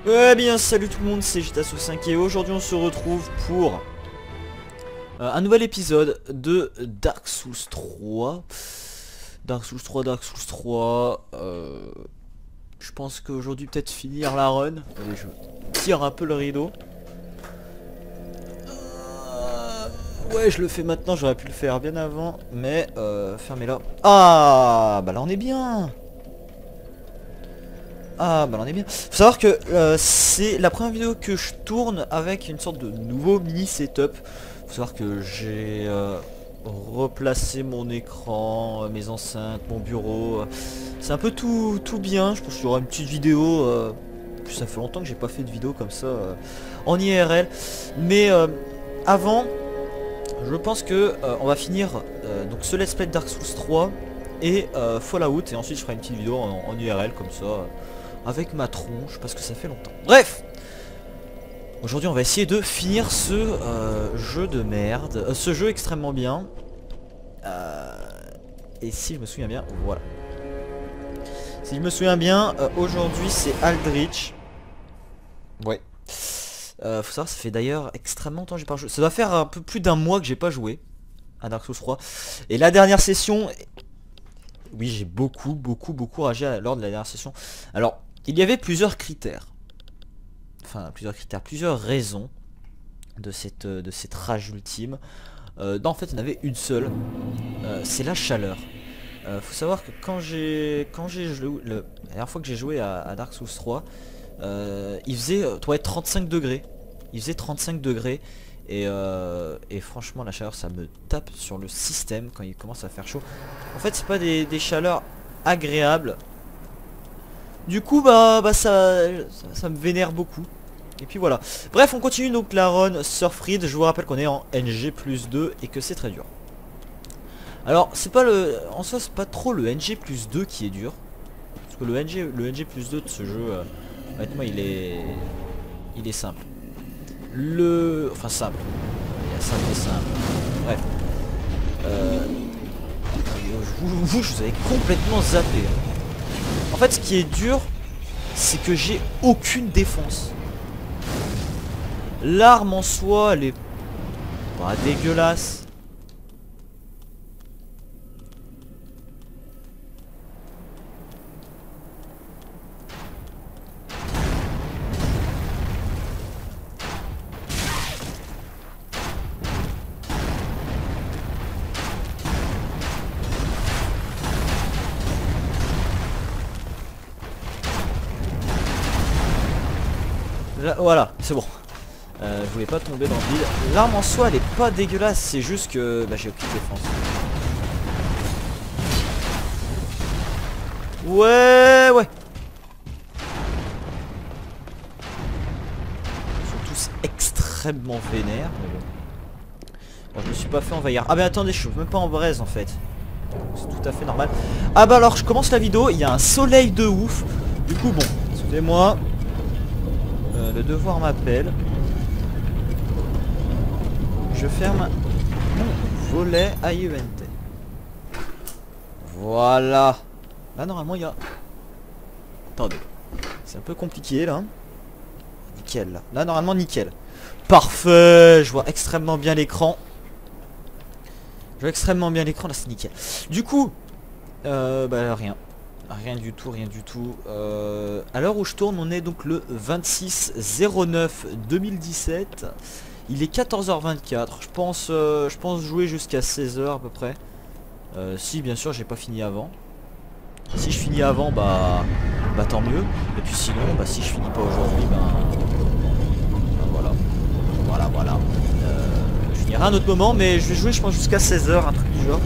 Ouais bien salut tout le monde, c'est Jetasso5 et aujourd'hui on se retrouve pour un nouvel épisode de Dark Souls 3. Dark Souls 3, Dark Souls 3. Je pense qu'aujourd'hui peut-être finir la run. Allez, je tire un peu le rideau. Ouais, je le fais maintenant, j'aurais pu le faire bien avant, mais fermez-la. Ah bah là on est bien. Ah bah on est bien. Faut savoir que c'est la première vidéo que je tourne avec une sorte de nouveau mini setup. Faut savoir que j'ai replacé mon écran, mes enceintes, mon bureau. C'est un peu tout bien. Je pense qu'il y aura une petite vidéo. Puis ça fait longtemps que j'ai pas fait de vidéo comme ça en IRL. Mais avant, je pense que on va finir donc ce let's play de Dark Souls 3 et Fallout. Et ensuite je ferai une petite vidéo en IRL comme ça. Avec ma tronche parce que ça fait longtemps. Bref, aujourd'hui on va essayer de finir ce jeu de merde, ce jeu extrêmement bien. Et si je me souviens bien, voilà. Si je me souviens bien, aujourd'hui c'est Aldrich. Ouais. Faut savoir, ça fait d'ailleurs extrêmement longtemps que j'ai pas joué. Ça doit faire un peu plus d'un mois que j'ai pas joué à Dark Souls 3. Et la dernière session, oui j'ai beaucoup ragé lors de la dernière session. Alors, il y avait plusieurs critères. Enfin, plusieurs raisons de cette rage ultime. En fait, il y en avait une seule. C'est la chaleur. Faut savoir que quand j'ai joué, la dernière fois que j'ai joué à Dark Souls 3, il faisait 35 degrés. Il faisait 35 degrés. Et franchement, la chaleur, ça me tape sur le système quand il commence à faire chaud. En fait, c'est pas des chaleurs agréables. Du coup ça me vénère beaucoup. Et puis voilà. Bref, on continue donc la run Surfried. Je vous rappelle qu'on est en NG+2 et que c'est très dur. Alors c'est pas le. En soi c'est pas trop le NG+2 qui est dur. Parce que le NG+2 de ce jeu, honnêtement il est simple. Enfin simple. Il y a simple et simple. Bref. Je vous avais complètement zappé. En fait ce qui est dur, c'est que j'ai aucune défense. L'arme en soi, elle est pas dégueulasse. Là, voilà, c'est bon. Je voulais pas tomber dans le vide. L'arme en soi elle est pas dégueulasse, c'est juste que j'ai aucune défense. Ouais. Ils sont tous extrêmement vénères. Mais bon. Bon, je me suis pas fait envahir. Ah mais attendez, je suis même pas en braise en fait. C'est tout à fait normal. Ah bah alors je commence la vidéo, il y a un soleil de ouf. Du coup bon, excusez-moi. Le devoir m'appelle. Je ferme mon volet à IENT. Voilà. Là normalement il y a... Attendez. C'est un peu compliqué là. Nickel là. Là normalement nickel. Parfait. Je vois extrêmement bien l'écran. Là c'est nickel. Du coup, rien. Rien du tout. À l'heure où je tourne, on est donc le 26/09/2017. Il est 14h24. Je pense jouer jusqu'à 16h à peu près. Si bien sûr j'ai pas fini avant. Si je finis avant, bah tant mieux. Et puis sinon, si je finis pas aujourd'hui, voilà. Je finirai à un autre moment, mais je vais jouer je pense jusqu'à 16h, un truc du genre.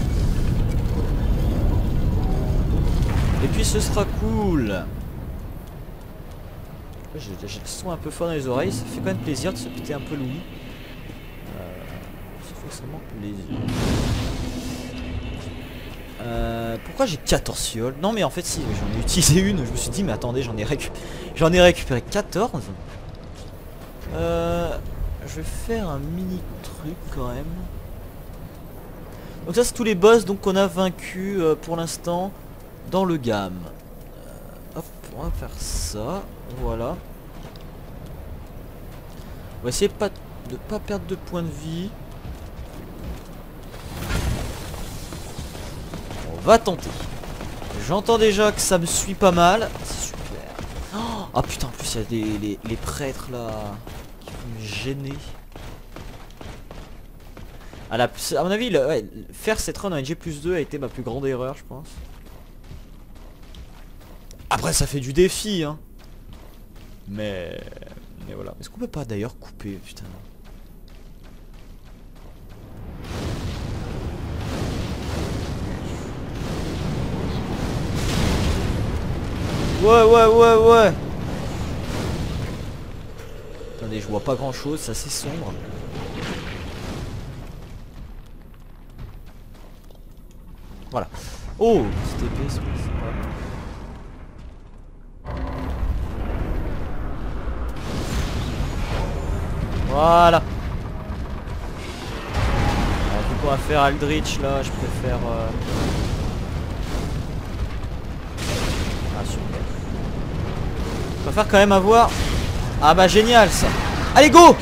Et puis ce sera cool. J'ai le son un peu fort dans les oreilles, ça fait quand même plaisir de se péter un peu l'ouïe. Ça fait extrêmement plaisir. Pourquoi j'ai 14 fioles? Non mais en fait si, j'en ai utilisé une. Je me suis dit mais attendez, j'en ai récupéré 14. Je vais faire un mini truc quand même. Donc ça c'est tous les boss donc qu'on a vaincu pour l'instant dans le gamme. Hop, on va faire ça. Voilà. On va essayer de pas perdre de points de vie. On va tenter. J'entends déjà que ça me suit pas mal. C'est super. Ah putain, en plus il y a les prêtres là qui vont me gêner. À mon avis, ouais, faire cette run en NG+2 a été ma plus grande erreur, je pense. Après, ça fait du défi, hein. Mais voilà. Est-ce qu'on peut pas d'ailleurs couper, putain? Ouais. Attendez, je vois pas grand chose, c'est assez sombre. Voilà. Oh, petite épée, c'est pas... Voilà. Alors, vu qu'on va faire Aldrich là, je préfère... Ah super. Je préfère quand même avoir... Ah bah génial ça. Allez go.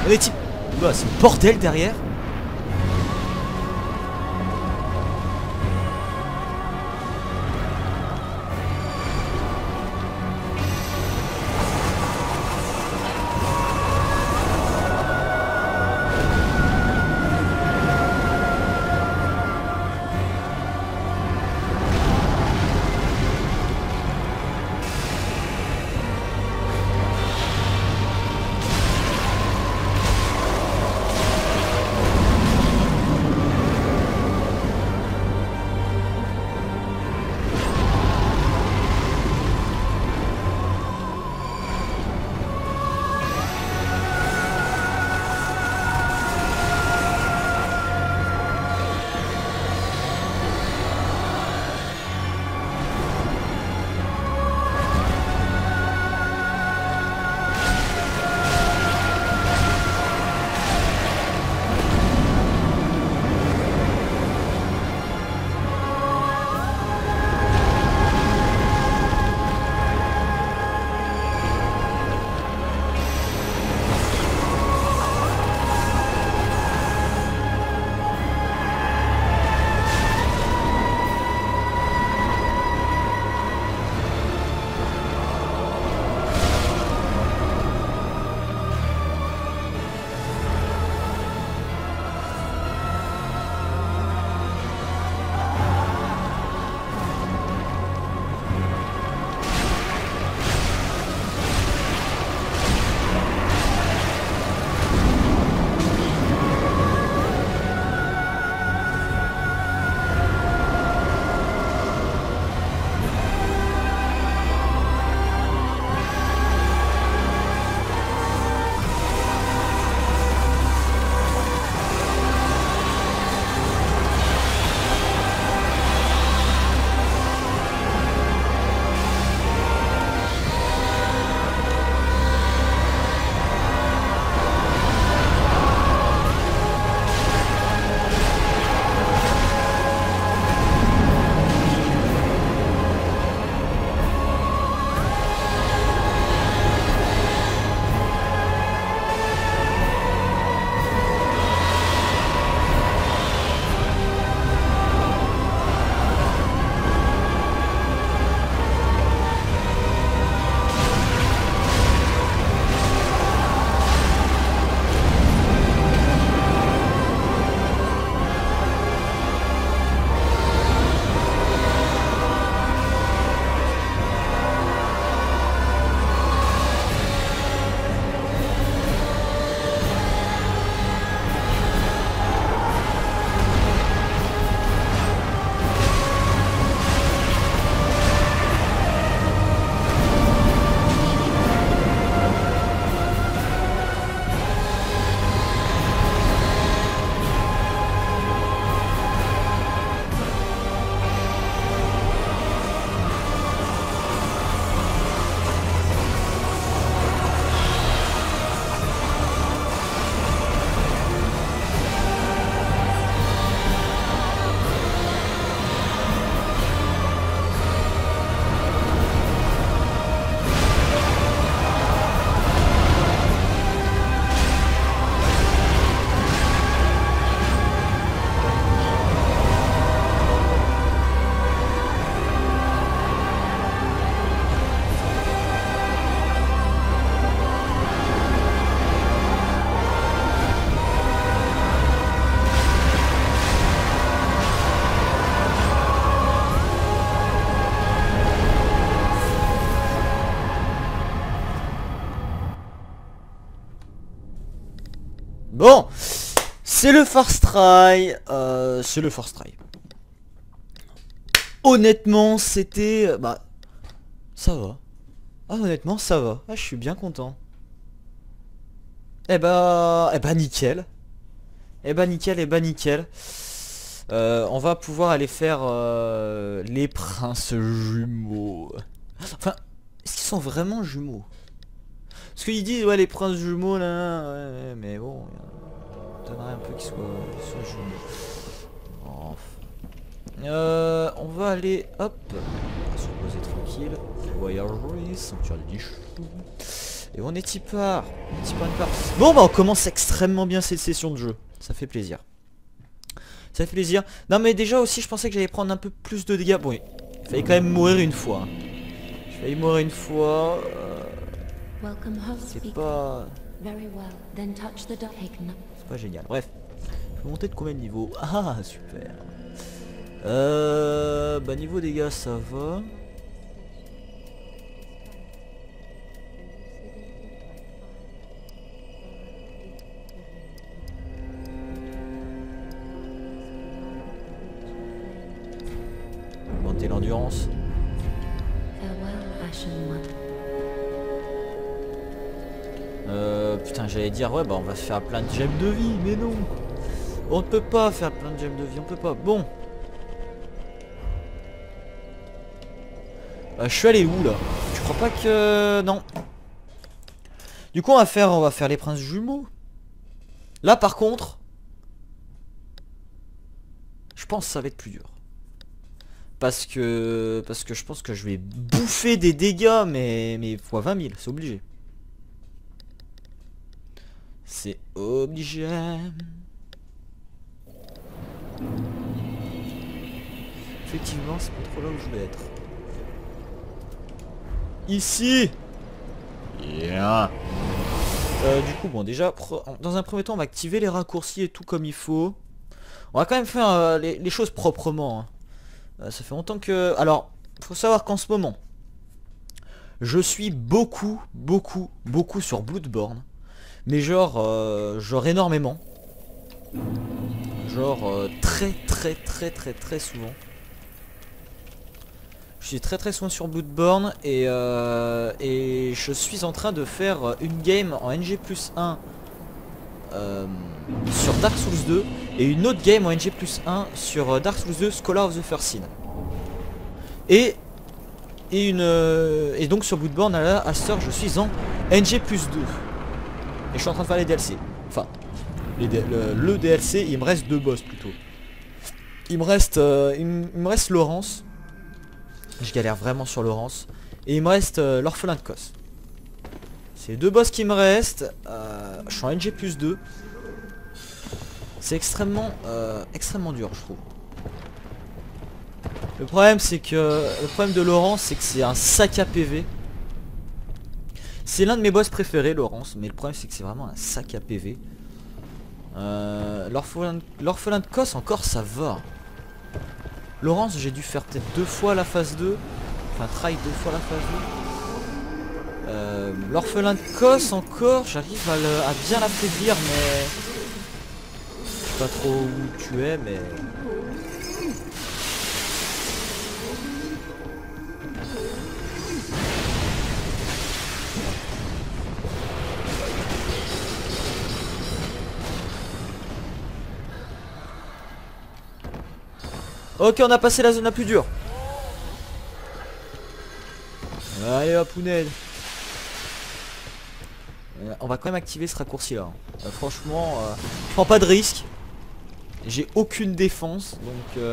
On est type... Bah, c'est le bordel derrière. Bon, c'est le first try. C'est le first try. Honnêtement, c'était... Bah, ça va. Ah, honnêtement, ça va. Ah, je suis bien content. Eh bah nickel. Eh bah nickel, nickel. On va pouvoir aller faire les princes jumeaux. Enfin, est-ce qu'ils sont vraiment jumeaux? Parce qu'ils disent, ouais, les princes jumeaux, là, ouais, mais bon, il y en a un peu qui soient jumeaux. On va aller, hop, on va se reposer tranquille. Voyagerie, sanctuaire des Dichous. Et on est y part. Bon, bah, on commence extrêmement bien cette session de jeu. Ça fait plaisir. Ça fait plaisir. Non, mais déjà aussi, je pensais que j'allais prendre un peu plus de dégâts. Bon, il fallait quand même mourir une fois. J'ai failli mourir une fois. C'est pas... C'est pas génial. Bref. Je peux monter de combien de niveaux? Ah, super. Bah, niveau dégâts, ça va. Augmenter l'endurance. Putain, j'allais dire, ouais, bah on va se faire plein de gemmes de vie, mais non. On ne peut pas faire plein de gemmes de vie, on peut pas. Bon. Je suis allé où, là? Je crois pas que... Non. Du coup, on va faire les princes jumeaux. Là, par contre... Je pense que ça va être plus dur. Parce que je pense que je vais bouffer des dégâts, mais fois 20 000, c'est obligé. C'est obligé. Effectivement, c'est pas trop là où je voulais être. Ici. Yeah. Du coup, bon, déjà, dans un premier temps, on va activer les raccourcis et tout comme il faut. On va quand même faire les choses proprement, hein. Ça fait longtemps que... Alors, faut savoir qu'en ce moment, je suis beaucoup sur Bloodborne. Mais genre énormément. Genre très souvent. Je suis très souvent sur Bloodborne et je suis en train de faire une game en NG+1 sur Dark Souls 2 et une autre game en NG+1 sur Dark Souls 2 Scholar of the First Sin. Et donc sur Bloodborne à cette heure je suis en NG+2. Et je suis en train de faire les DLC. Enfin, le DLC, il me reste 2 boss plutôt. Il me reste Laurence. Je galère vraiment sur Laurence. Et il me reste l'orphelin de Kos. C'est les 2 boss qui me restent. Je suis en NG+2. C'est extrêmement dur, je trouve. Le problème de Laurence, c'est que c'est un sac à PV. C'est l'un de mes boss préférés, Laurence, mais le problème c'est que c'est vraiment un sac à PV. L'orphelin de Kos encore ça va. Laurence, j'ai dû faire peut-être 2 fois la phase 2. Enfin try 2 fois la phase 2. L'orphelin de Kos encore, j'arrive à bien l'affaiblir, mais... Je sais pas trop où tu es, mais... Ok, on a passé la zone la plus dure. Allez hop, Pouned. On va quand même activer ce raccourci là. Franchement, je prends pas de risque. J'ai aucune défense, donc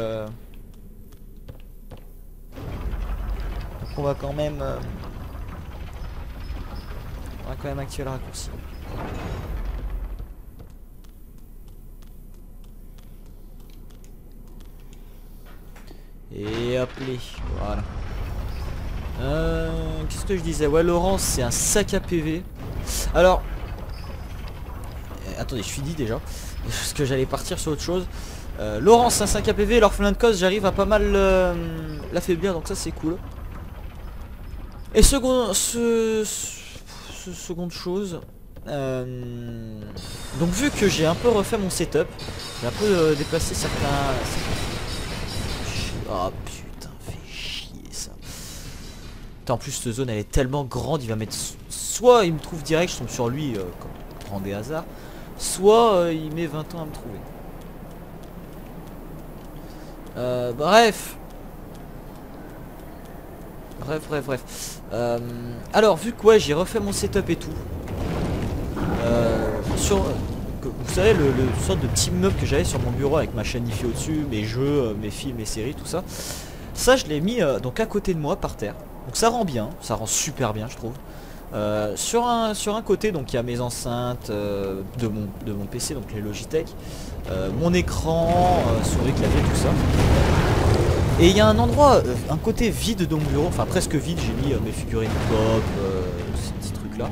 on va quand même activer le raccourci. Et hop les, voilà. Qu'est-ce que je disais? Ouais, Laurence c'est un sac à PV. Alors attendez, je suis dit déjà parce que j'allais partir sur autre chose. Laurence c'est un sac à PV, l'orphelin de Kos j'arrive à pas mal l'affaiblir, donc ça c'est cool. Et seconde chose, Donc vu que j'ai un peu refait mon setup, j'ai un peu déplacé certains... Oh putain, fait chier ça. Putain, en plus cette zone elle est tellement grande, il va mettre... Soit il me trouve direct, je tombe sur lui comme grand des hasards, soit il met 20 ans à me trouver. Bref. Alors vu que ouais, j'ai refait mon setup et tout. Vous savez le sorte de petit meuble que j'avais sur mon bureau avec ma chaîne IFI au-dessus, mes jeux, mes films, mes séries, tout ça. Ça je l'ai mis donc à côté de moi par terre. Donc ça rend bien, ça rend super bien je trouve. Sur un côté donc il y a mes enceintes de mon PC, donc les Logitech, mon écran, souris, clavier, tout ça. Et il y a un endroit, un côté vide de mon bureau, enfin presque vide, j'ai mis mes figurines pop, ces petits trucs là.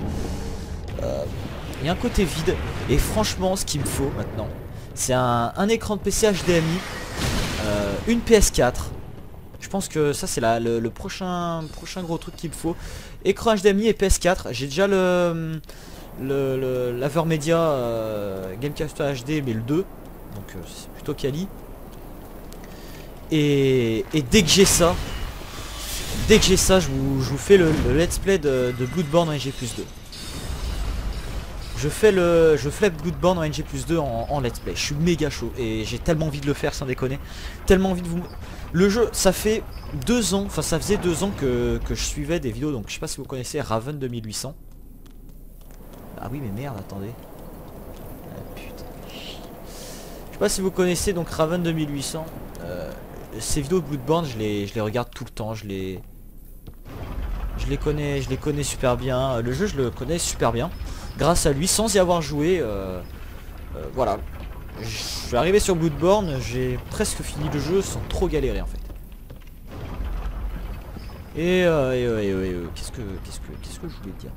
Il y a un côté vide, et franchement ce qu'il me faut maintenant, c'est un écran de PC HDMI, une PS4. Je pense que ça c'est le prochain gros truc qu'il me faut. Écran HDMI et PS4. J'ai déjà l'Avermedia Gamecaster HD mais le 2. Donc c'est plutôt quali. Et dès que j'ai ça, je vous fais le let's play de Bloodborne en NG+2. Je fais Bloodborne en NG+2 en let's play. Je suis méga chaud et j'ai tellement envie de le faire sans déconner. Tellement envie de vous... Le jeu, ça fait 2 ans, enfin ça faisait 2 ans que je suivais des vidéos, donc je sais pas si vous connaissez Raven 2800. Ah oui mais merde, attendez. Ah, putain. Je sais pas si vous connaissez donc Raven 2800. Ces vidéos de Bloodborne, je les regarde tout le temps, je les connais super bien. Le jeu, je le connais super bien. Grâce à lui, sans y avoir joué, voilà. Je suis arrivé sur Bloodborne, j'ai presque fini le jeu sans trop galérer en fait. Et qu'est-ce que je voulais dire?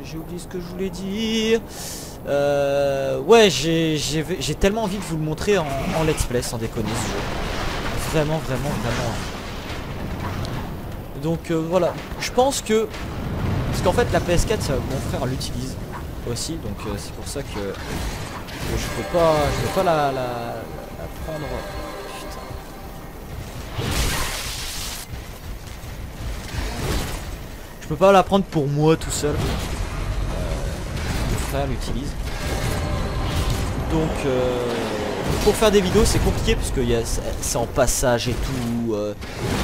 J'ai oublié ce que je voulais dire. Ouais, j'ai tellement envie de vous le montrer en let's play, sans déconner ce jeu. Vraiment. Donc voilà, je pense que... Parce qu'en fait la PS4, mon frère l'utilise aussi, donc c'est pour ça que je peux pas la prendre. Putain. Je peux pas la prendre pour moi tout seul. Mon frère l'utilise. Donc pour faire des vidéos c'est compliqué parce que c'est en passage et tout.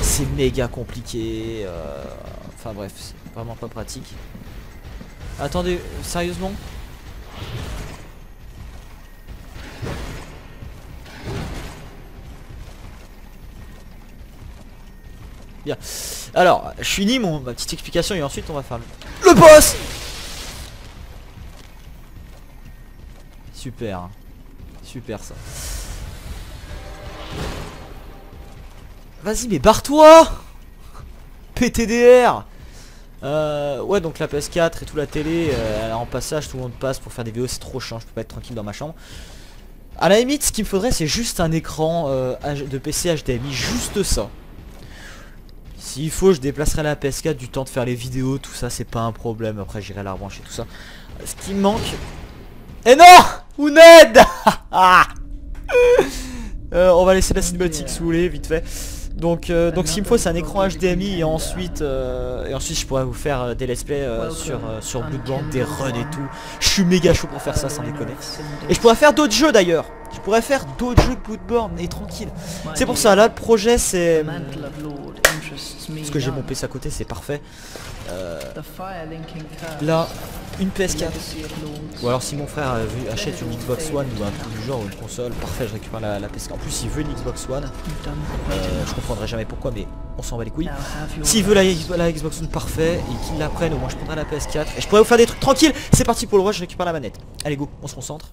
C'est méga compliqué. Enfin bref, c'est vraiment pas pratique. Attendez, sérieusement? Bien. Alors, je finis ma petite explication et ensuite on va faire le boss. Super. Super ça. Vas-y mais barre-toi. PTDR. Ouais, donc la PS4 et tout, la télé, elle est en passage, tout le monde passe pour faire des vidéos, c'est trop chiant, je peux pas être tranquille dans ma chambre. À la limite, ce qu'il me faudrait, c'est juste un écran de PC HDMI, juste ça. S'il faut, je déplacerai la PS4, du temps de faire les vidéos, tout ça, c'est pas un problème. Après, j'irai la rebrancher, tout ça. Ce qui me manque... Eh non! Ouned. On va laisser la cinématique saouler, vite fait. Donc ce qu'il me faut c'est un écran HDMI et ensuite je pourrais vous faire des let's play sur Bloodborne, des runs et tout. Je suis méga chaud pour faire ça sans déconner. Et je pourrais faire d'autres jeux d'ailleurs. Je pourrais faire d'autres jeux que Bloodborne et tranquille. C'est pour ça là le projet c'est... Parce que j'ai mon PC à côté, c'est parfait. Là, une PS4. Ou alors si mon frère achète une Xbox One ou un truc du genre ou une console, parfait, je récupère la PS4. En plus il veut une Xbox One. Je comprendrai jamais pourquoi mais on s'en bat les couilles. S'il veut la Xbox One, parfait, et qu'il la prenne, au moins je prendrai la PS4. Et je pourrais vous faire des trucs tranquilles. C'est parti pour le rush, je récupère la manette. Allez go, on se concentre.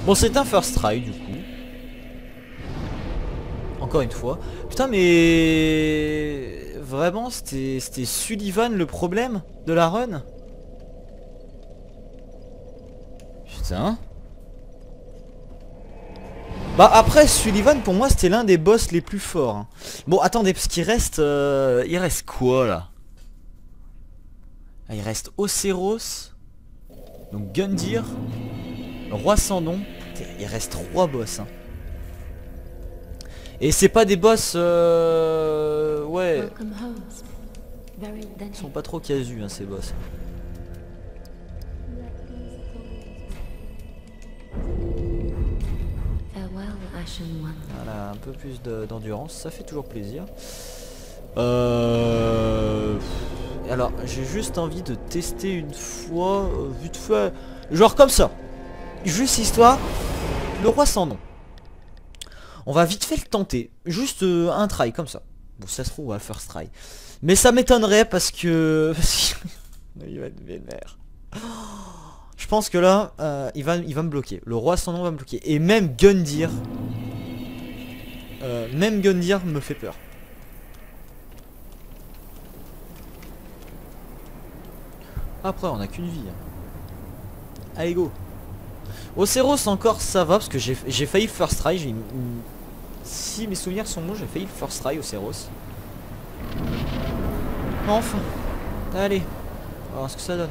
Bon, c'est un first try du coup. Encore une fois. Putain, mais... Vraiment, c'était Sullivan le problème de la run? Putain. Bah après, Sullivan pour moi c'était l'un des boss les plus forts. Hein. Bon, attendez, parce qu'il reste... il reste quoi là? Ah, il reste Océros. Donc Gundyr. Le Roi sans nom. Il reste 3 boss. Hein. Et c'est pas des boss... ouais. Ils sont pas trop casus hein, ces boss. Voilà, un peu plus d'endurance, ça fait toujours plaisir. Alors, j'ai juste envie de tester une fois, vite fait, genre comme ça. Juste histoire, le roi sans nom. On va vite fait le tenter, juste un try comme ça. Bon, ça se trouve, on va le first try. Mais ça m'étonnerait parce que... il va être vénère. Je pense que là, il va me bloquer. Le roi sans nom va me bloquer. Et même Gundyr... même Gundyr me fait peur. Après, on a qu'une vie. Allez, go. Océros encore, ça va, parce que j'ai failli first try. Si mes souvenirs sont bons, j'ai failli first try Océros. Enfin. Allez. On va voir ce que ça donne.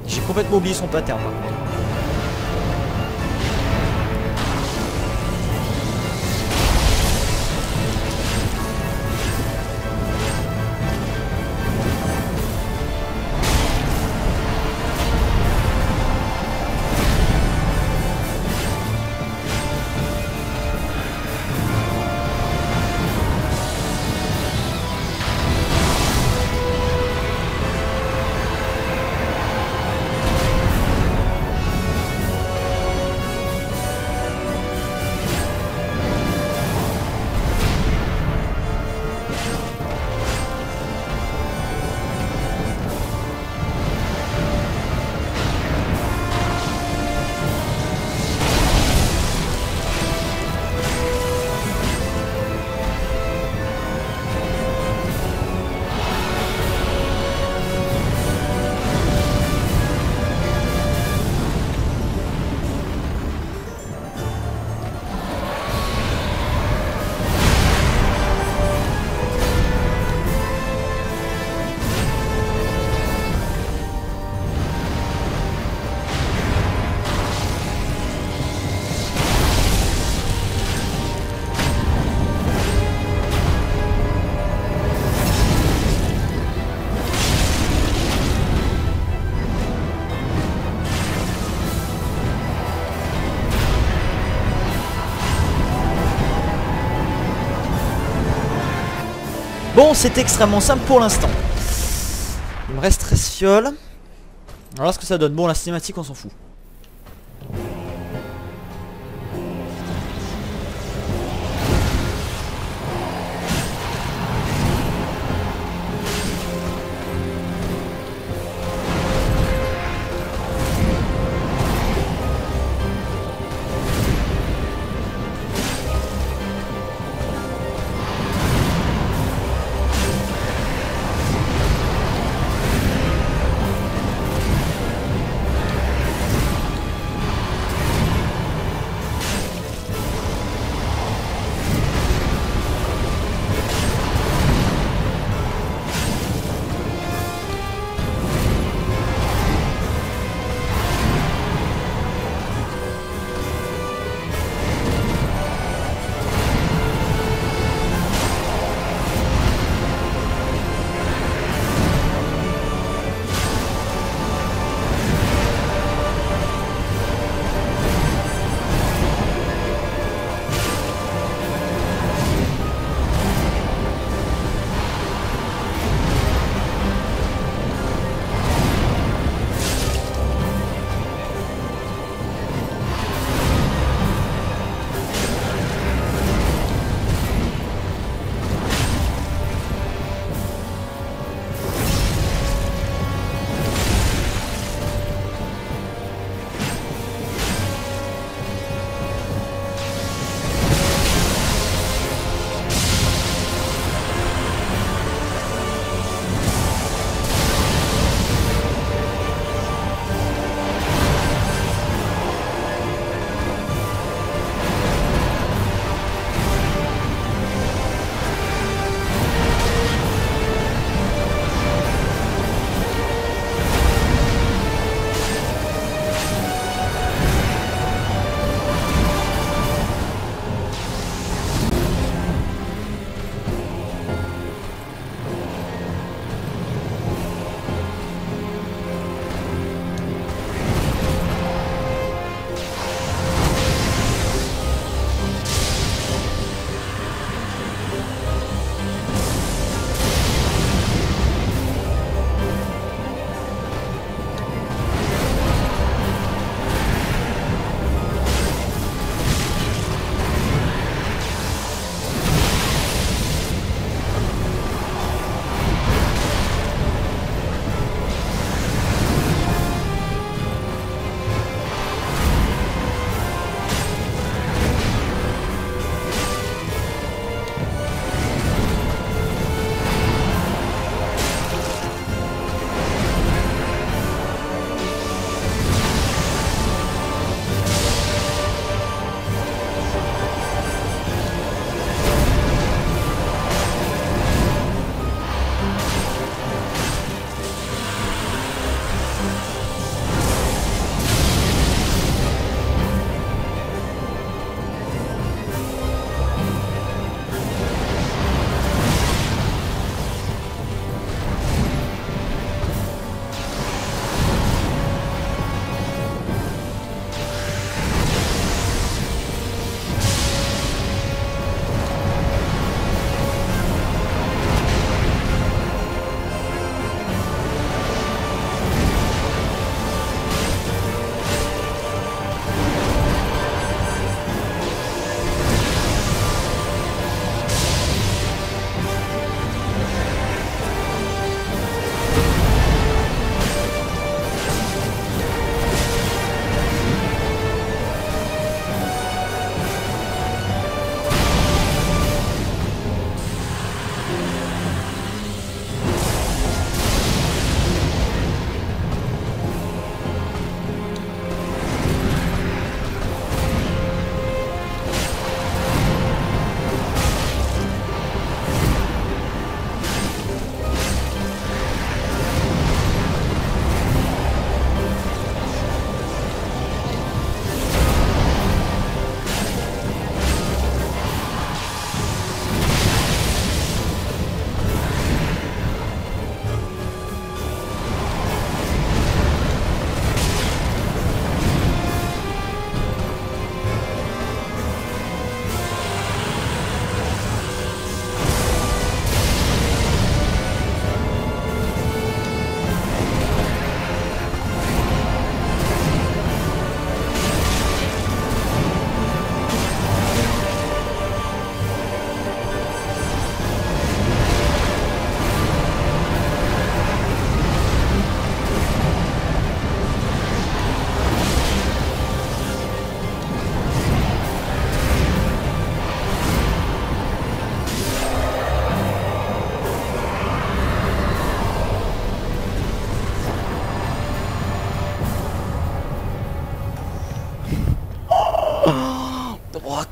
J'ai complètement oublié son pattern par contre. Bon, c'est extrêmement simple pour l'instant. Il me reste 13 fioles. Alors ce que ça donne. Bon, la cinématique, on s'en fout.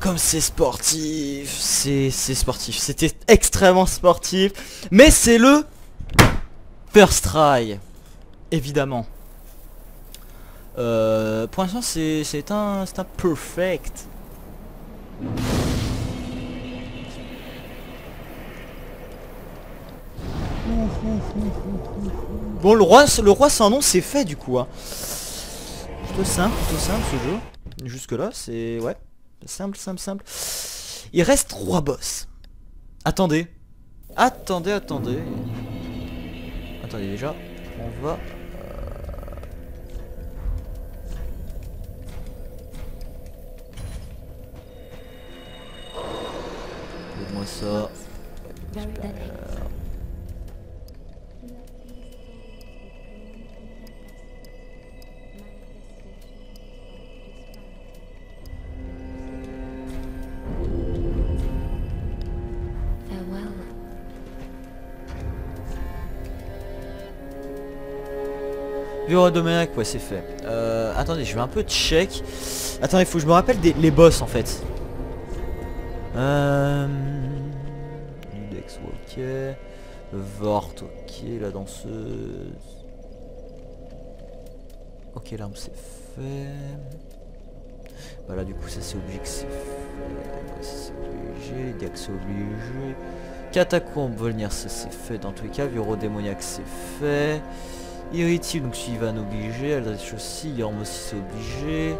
comme c'est sportif. C'est sportif. C'était extrêmement sportif. Mais c'est le first try. Évidemment. Pour l'instant c'est un perfect. Bon, le roi sans nom c'est fait du coup hein. Plutôt simple ce jeu. Jusque là c'est ouais, simple. Il reste 3 boss. Attendez déjà. On va moi ça. Bureau de Maniac, ouais c'est fait. Attendez, je vais un peu check. Attendez, il faut que je me rappelle les boss en fait. Index, ok. Vort, ok. La danseuse. Ok, l'arme c'est fait. Voilà, du coup ça c'est obligé que c'est fait. Ouais, c'est obligé. Diac c'est obligé. Catacombe, Volnir, ça c'est fait dans tous les cas. Bureau démoniaque c'est fait. Irritable, donc Sylvain obligé, Aldrich aussi, Yorm aussi c'est obligé.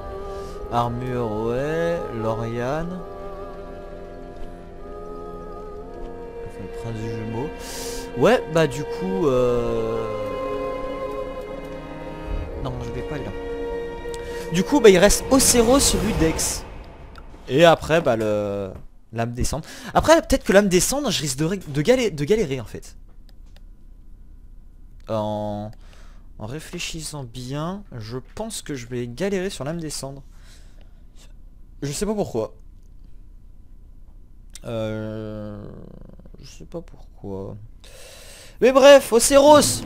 Armure, ouais, Lauriane. Enfin, le prince du jumeau. Ouais, bah du coup... Non, je vais pas aller là. Du coup, bah il reste Océros sur Ludex. Et après, bah l'âme descendre. Après, peut-être que l'âme descendre, je risque de galérer en fait. En réfléchissant bien, je pense que je vais galérer sur l'âme descendre. Je sais pas pourquoi. Je sais pas pourquoi. Mais bref, Océros,